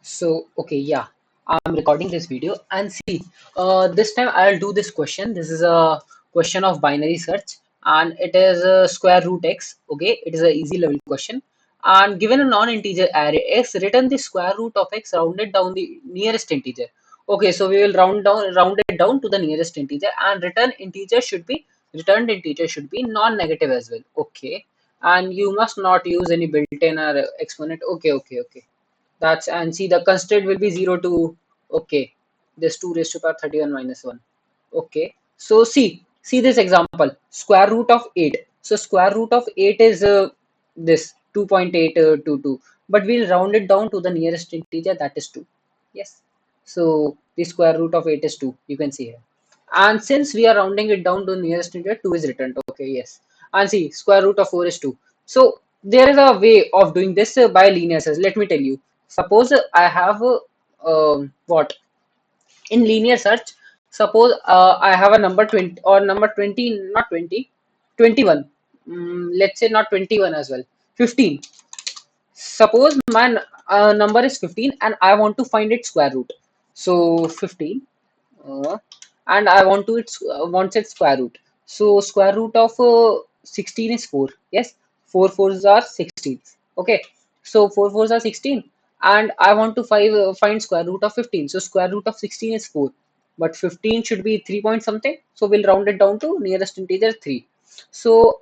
So, okay, yeah, I'm recording this video and see, this time I'll do this question. This is a question of binary search and it is square root x. Okay, it is a easy level question. And given a non-integer array x, return the square root of x rounded down the nearest integer. Okay, so we will round it down to the nearest integer and returned integer should be non-negative as well. Okay, and you must not use any built-in or exponent. Okay. That's and see the constraint will be 0 to okay. This 2 raised to power 31 minus 1. Okay. So see this example. Square root of 8. So square root of 8 is this 2.822. But we'll round it down to the nearest integer, that is 2. Yes. So the square root of 8 is 2. You can see here. And since we are rounding it down to nearest integer, 2 is returned. Okay, yes. And see, square root of 4 is 2. So there is a way of doing this by linear search. Let me tell you. Suppose I have what in linear search. Suppose I have a number 20 or number 20, not 20, 21. Let's say not 21 as well. 15. Suppose my number is 15 and I want to find its square root. So 15 uh, and I want to wants its square root. So square root of 16 is 4. Yes, 4 fours are 16. Okay, so 4 fours are 16 and I want to find square root of 15. So square root of 16 is 4, but 15 should be 3 point something. So we'll round it down to nearest integer 3. So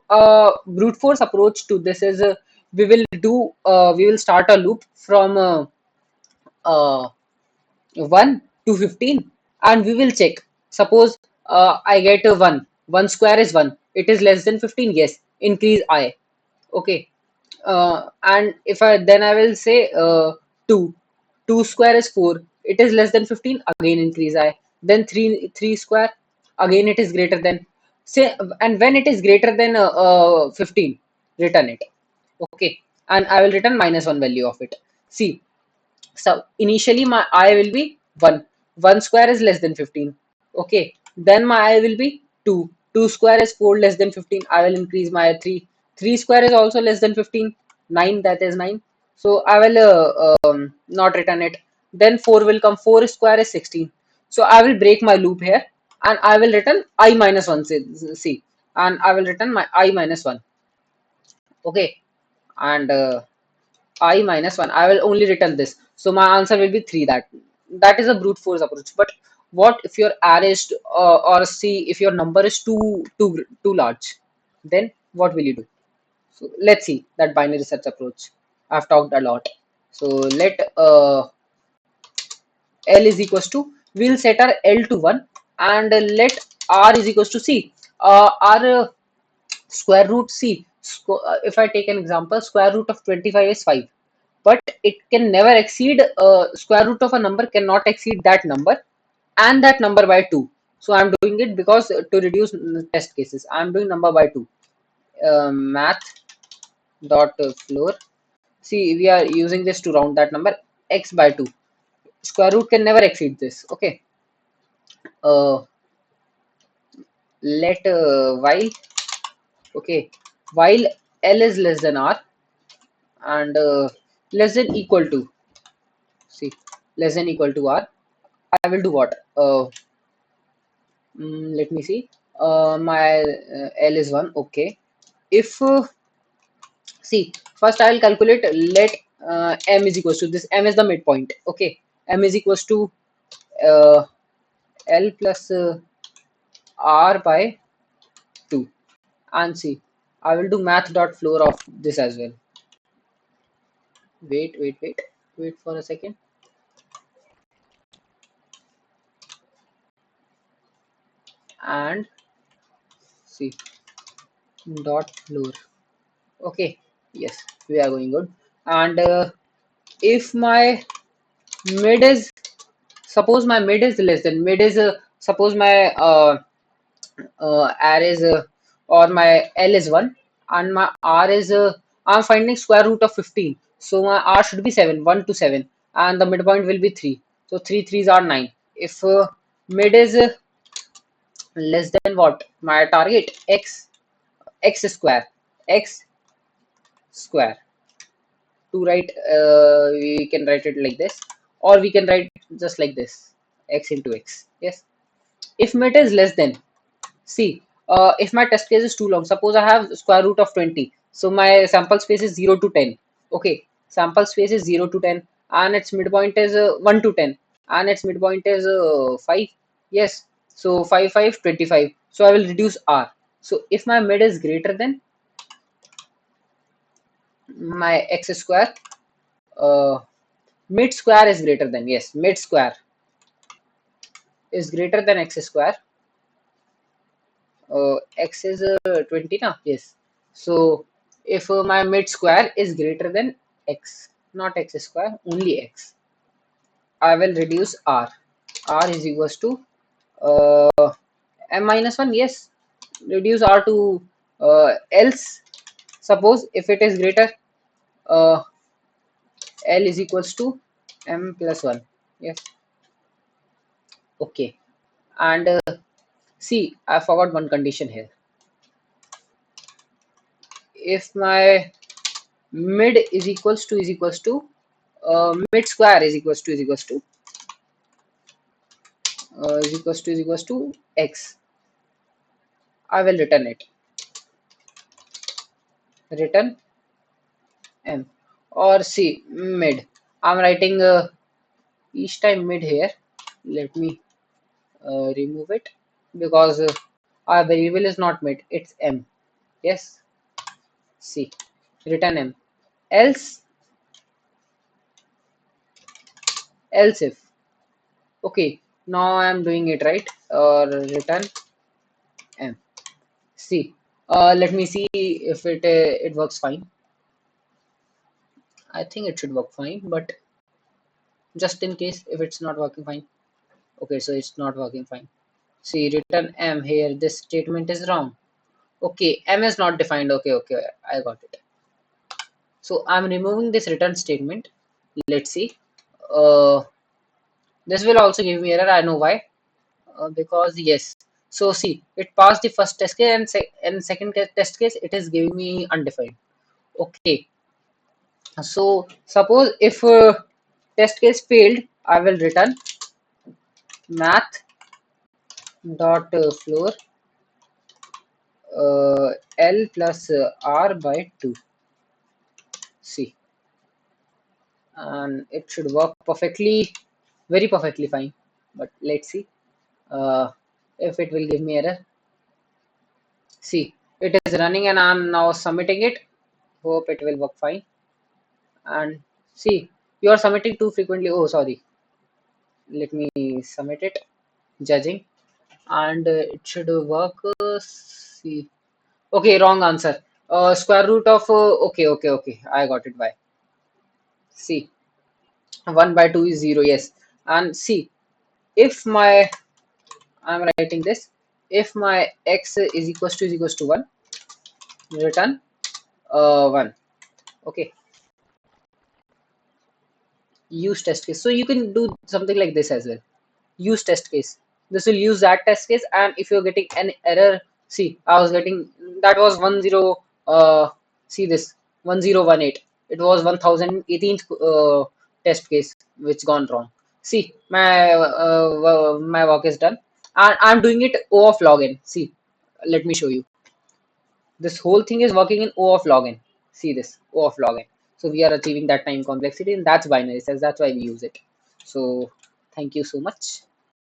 brute force approach to this is we will start a loop from uh, 1 to 15 and we will check. Suppose I get a 1. 1 square is 1. It is less than 15. Yes. Increase I. Okay. And if I then I will say 2. 2 square is 4. It is less than 15. Again increase I. Then 3 square. Again it is greater than. Say, and when it is greater than 15, return it. Okay. And I will return minus 1 value of it. See, so initially my I will be 1. 1 square is less than 15. Okay. Then my I will be 2. 2 square is 4 less than 15. I will increase my 3. 3 square is also less than 15. 9, that is 9. So I will not return it. Then 4 will come. 4 square is 16. So I will break my loop here and I will return I minus 1. See. And I will return my I minus 1. Okay. And I minus 1. I will only return this. So my answer will be 3. That is a brute force approach. But what if your array is or see if your number is too large, then what will you do? So let's see that binary search approach. I've talked a lot. So let L is equals to, we'll set our L to 1 and let R is equals to C. Our square root C. If I take an example, square root of 25 is 5, but it can never exceed square root of a number cannot exceed that number and that number by 2. So I'm doing it because to reduce test cases I'm doing number by 2. Math dot floor, see we are using this to round that number x by 2. Square root can never exceed this. Okay. uh, Let while, okay, while L is less than R and less than equal to, see, less than equal to R, I will do what? Let me see. My L is 1. Okay. If see, first I will calculate. Let M is equals to this. M is the midpoint. Okay. M is equals to uh, L plus R by 2. And see, I will do math dot floor of this as well. Wait for a second. And see, dot floor. Okay. Yes, we are going good. And if my mid is, suppose my mid is less than, mid is suppose my array is or my L is 1 and my R is I'm finding square root of 15, so my R should be 7, 1 to 7, and the midpoint will be 3. So 3 threes are 9. If mid is less than what, my target x square, x square, to write we can write it like this. or we can write just like this, x into x. Yes. If mid is less than, see, if my test case is too long, suppose I have square root of 20, so my sample space is 0 to 10. Okay, sample space is 0 to 10, and its midpoint is 1 to 10, and its midpoint is 5. Yes, so 5, 5, 25. So I will reduce r. So if my mid is greater than my x square, uh, mid square is greater than, yes, mid square is greater than x square. X is 20 now, yes. So if my mid square is greater than x, not x square, only x, I will reduce r. R is equals to m minus 1, yes. Reduce r to else, suppose if it is greater, uh, L is equals to m plus 1, yes. Okay, and see, I forgot one condition here. If my mid is equals to mid square is equals to x, I will return it, return m. Or see, mid, I'm writing each time mid here. Let me remove it, because our variable is not mid, it's m. Yes, see, return m. Else else if, okay, now I'm doing it right, or return m. See, let me see if it works fine. I think it should work fine, but just in case if it's not working fine. Okay, so it's not working fine. See, return m here. This statement is wrong. Okay, m is not defined. Okay, okay, I got it. So I'm removing this return statement. Let's see. Uh, this will also give me error. I know why. Because yes. So see, it passed the first test case, and second test case it is giving me undefined. Okay. So suppose if test case failed, I will return math dot floor L plus R by 2. See, and it should work perfectly, very perfectly fine. But let's see uh, if it will give me error. See, it is running and I'm now submitting it. Hope it will work fine. And see, you are submitting too frequently. Oh, sorry. Let me submit it. Judging, and it should work. See, okay, wrong answer. Square root of okay, okay, okay. I got it. By see, 1 by 2 is 0. Yes, and see, if my, I'm writing this, if my x is equals to 1, return 1. Okay, use test case. So you can do something like this as well. Use test case. This will use that test case, and if you're getting an error, see, I was getting, that was 10. See this 1018. It was 1018th test case which gone wrong. See, my work is done, and I'm doing it O of login. See, let me show you. This whole thing is working in O of login. See this O of login. So we are achieving that time complexity, and that's binary cells. That's why we use it. So thank you so much.